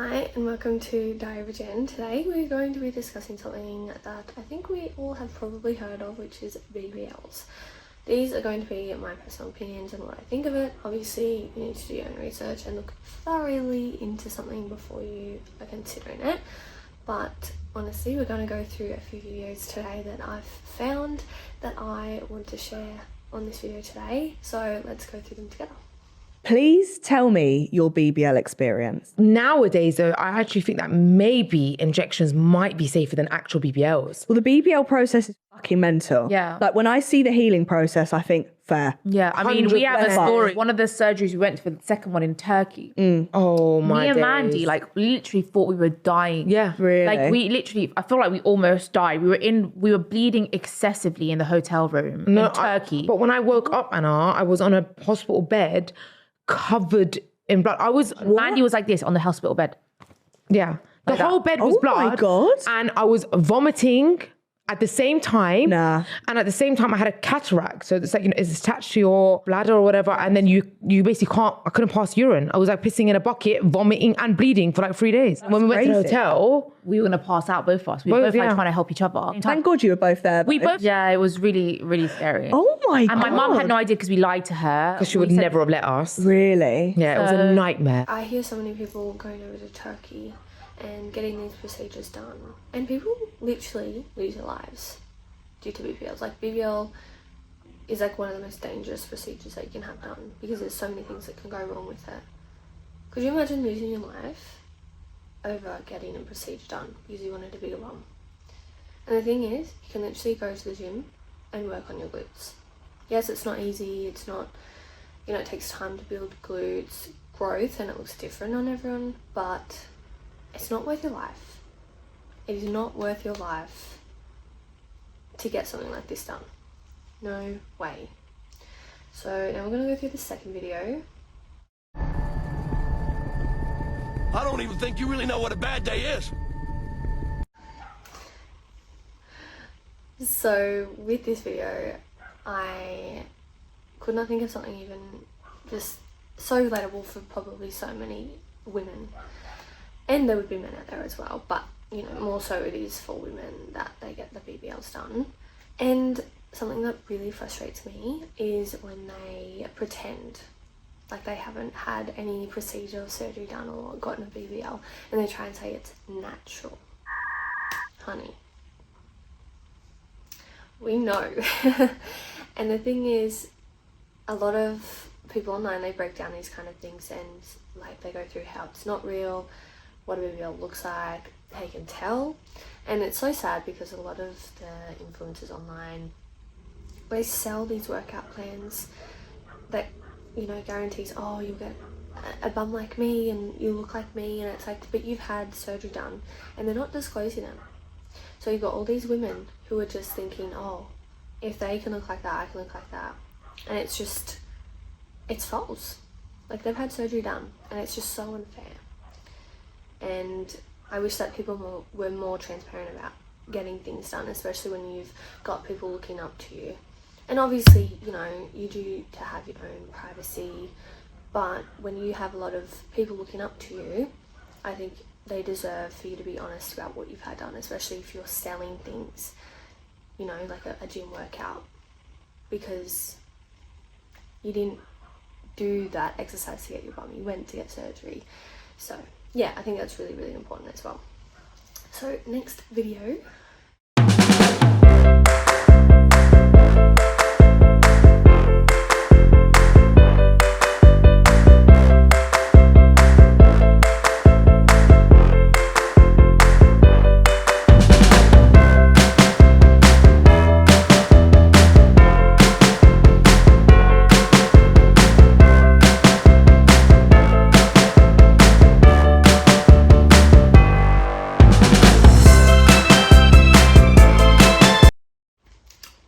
Hi and welcome to Diary of a Gen. Today we're going to be discussing something that I think we all have probably heard of, which is BBLs. These are going to be my personal opinions and what I think of it. Obviously you need to do your own research and look thoroughly into something before you are considering it. But honestly, we're going to go through a few videos today that I've found that I want to share on this video today. So let's go through them together. Please tell me your BBL experience. Nowadays, though, I actually think that maybe injections might be safer than actual BBLs. Well, the BBL process is fucking mental. Yeah. Like when I see the healing process, I think fair. Yeah, I mean, we have a 100%. story. One of the surgeries we went for, the second one in Turkey. Oh Me and Mandy, we literally thought we were dying. Yeah, really. Like we literally, I feel like we almost died. We were bleeding excessively in the hotel room in Turkey. But when I woke up, Anna, I was on a hospital bed covered in blood. Mandy was like this on the hospital bed. Yeah. The whole bed was blood. Oh my God. And I was vomiting at the same time. Nah. And at the same time, I had a cataract. So it's like, it's attached to your bladder or whatever. And then you basically I couldn't pass urine. I was like pissing in a bucket, vomiting and bleeding for like 3 days. And when we went to the hotel, we were going to pass out, both of us. We were both like trying to help each other. Thank God you were both there. Yeah, it was really, really scary. Oh my God. And my mum had no idea because we lied to her. because she would never have let us. Really? Yeah, it was a nightmare. I hear so many people going over to Turkey and getting these procedures done, and people literally lose their lives due to BBLs. Like BBL is like one of the most dangerous procedures that you can have done because there's so many things that can go wrong with it. Could you imagine losing your life over getting a procedure done because you wanted a bigger bum? And the thing is, you can literally go to the gym and work on your glutes. Yes, it's not easy, it's not, it takes time to build glutes growth and it looks different on everyone, but it's not worth your life. It is not worth your life to get something like this done. No way. So now we're going to go through the second video. I don't even think you really know what a bad day is. So with this video, I could not think of something even just so relatable for probably so many women. And there would be men out there as well, but more so it is for women that they get the BBLs done. And something that really frustrates me is when they pretend like they haven't had any procedure or surgery done or gotten a BBL and they try and say it's natural. Honey, we know. And the thing is, a lot of people online, they break down these kind of things and like they go through how it's not real, what a BBL looks like, how you can tell. And it's so sad because a lot of the influencers online, they sell these workout plans that guarantees, oh, you'll get a bum like me and you look like me, and it's like, but you've had surgery done, and they're not disclosing it. So you've got all these women who are just thinking, oh, if they can look like that, I can look like that. And it's false. Like, they've had surgery done and it's just so unfair. And I wish that people were more transparent about getting things done, especially when you've got people looking up to you. And obviously, you do to have your own privacy, but when you have a lot of people looking up to you, I think they deserve for you to be honest about what you've had done, especially if you're selling things, like a gym workout, because you didn't do that exercise to get your bum, you went to get surgery. So yeah, I think that's really, really important as well. So next video.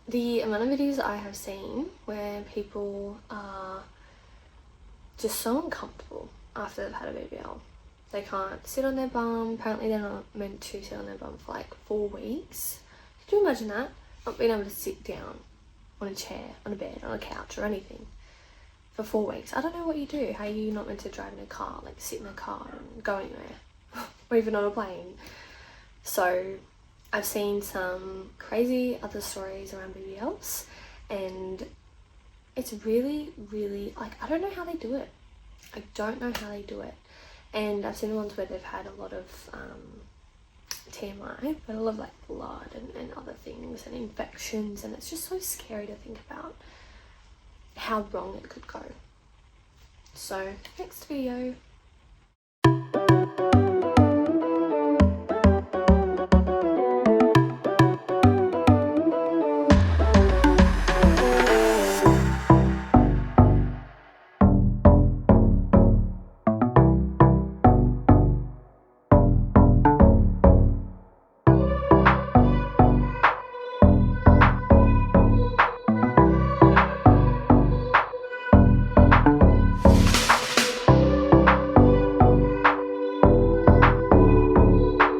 The amount of videos I have seen where people are just so uncomfortable after they've had a BBL. They can't sit on their bum. Apparently they're not meant to sit on their bum for like 4 weeks. Could you imagine that? Not being able to sit down on a chair, on a bed, on a couch or anything for 4 weeks. I don't know what you do. How are you not meant to drive in a car, like sit in a car and go anywhere or even on a plane. So I've seen some crazy other stories around BBLs, and it's really, really, like, I don't know how they do it. I don't know how they do it. And I've seen ones where they've had a lot of TMI, but a lot of like blood and other things and infections, and it's just so scary to think about how wrong it could go. So next video.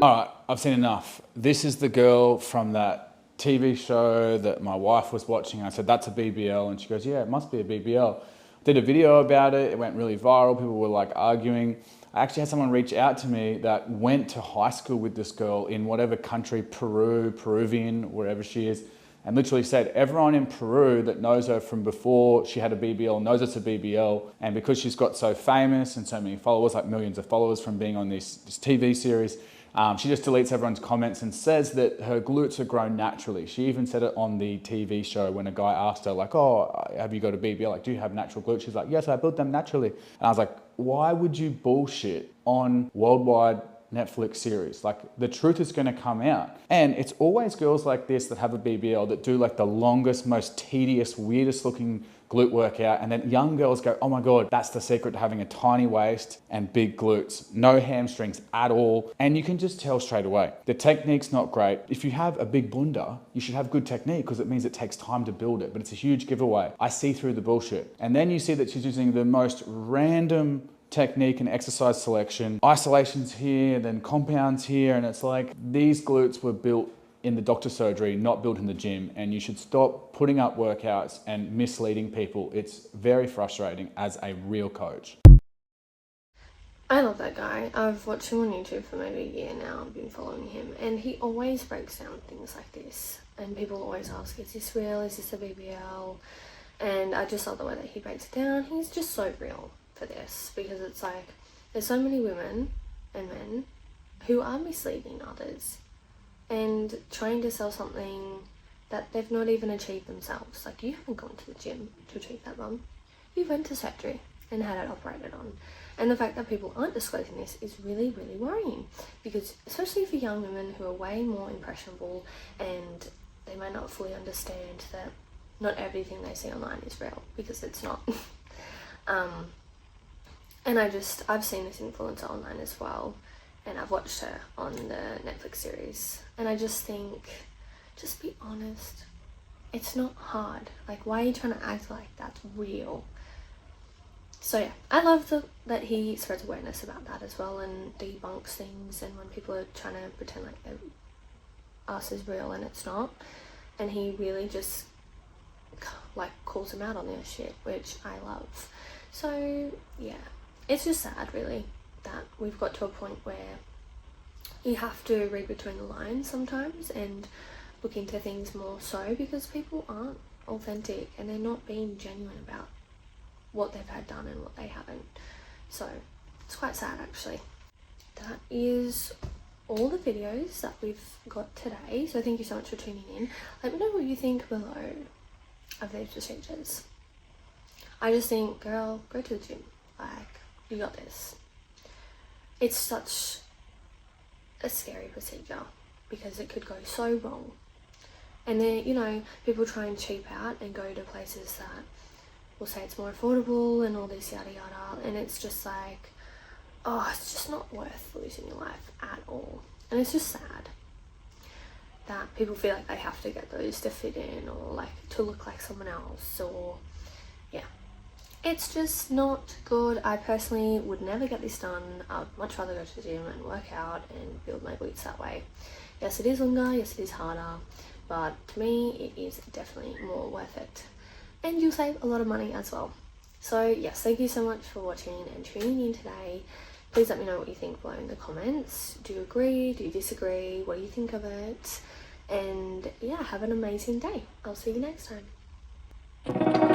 All right, I've seen enough. This is the girl from that TV show that my wife was watching. I said, that's a BBL. And she goes, yeah, it must be a BBL. Did a video about it. It went really viral. People were like arguing. I actually had someone reach out to me that went to high school with this girl in whatever country, Peruvian, wherever she is, and literally said everyone in Peru that knows her from before she had a BBL knows it's a BBL. And because she's got so famous and so many followers, like millions of followers from being on this TV series, she just deletes everyone's comments and says that her glutes are grown naturally. She even said it on the TV show when a guy asked her, like, oh, have you got a BBL? Like, do you have natural glutes? She's like, yes, I built them naturally. And I was like, why would you bullshit on worldwide Netflix series? Like, the truth is going to come out. And it's always girls like this that have a BBL that do like the longest, most tedious, weirdest looking glute workout, and then young girls go, oh my God, that's the secret to having a tiny waist and big glutes, no hamstrings at all. And you can just tell straight away. The technique's not great. If you have a big bunda, you should have good technique because it means it takes time to build it, but it's a huge giveaway. I see through the bullshit. And then you see that she's using the most random technique and exercise selection, isolations here, then compounds here, and it's like these glutes were built in the doctor's surgery, not built in the gym, and you should stop putting up workouts and misleading people. It's very frustrating as a real coach. I love that guy. I've watched him on YouTube for maybe a year now. I've been following him, and he always breaks down things like this, and people always ask, is this real? Is this a BBL? And I just love the way that he breaks it down. He's just so real for this, because it's like there's so many women and men who are misleading others and trying to sell something that they've not even achieved themselves. Like, you haven't gone to the gym to achieve that, mum. You went to surgery and had it operated on. And the fact that people aren't disclosing this is really, really worrying, because especially for young women who are way more impressionable and they might not fully understand that not everything they see online is real, because it's not. And I've seen this influencer online as well, and I've watched her on the Netflix series, and I just think, just be honest. It's not hard. Like, why are you trying to act like that's real? So yeah, I love that he spreads awareness about that as well, and debunks things, and when people are trying to pretend like us is real and it's not, and he really just like calls them out on their shit, which I love. So yeah, it's just sad really that we've got to a point where you have to read between the lines sometimes and look into things more so, because people aren't authentic and they're not being genuine about what they've had done and what they haven't. So it's quite sad actually. That is all the videos that we've got today, so thank you so much for tuning in. Let me know what you think below of these procedures. I just think, girl, go to the gym. Like, you got this. It's such a scary procedure because it could go so wrong. And then, you know, people try and cheap out and go to places that will say it's more affordable and all this yada yada, and it's just like, oh, it's just not worth losing your life at all. And it's just sad that people feel like they have to get those to fit in, or like to look like someone else, or yeah. It's just not good. I personally would never get this done. I'd much rather go to the gym and work out and build my glutes that way. Yes, it is longer, yes, it is harder, but to me, it is definitely more worth it. And you'll save a lot of money as well. So yes, thank you so much for watching and tuning in today. Please let me know what you think below in the comments. Do you agree? Do you disagree? What do you think of it? And yeah, have an amazing day. I'll see you next time.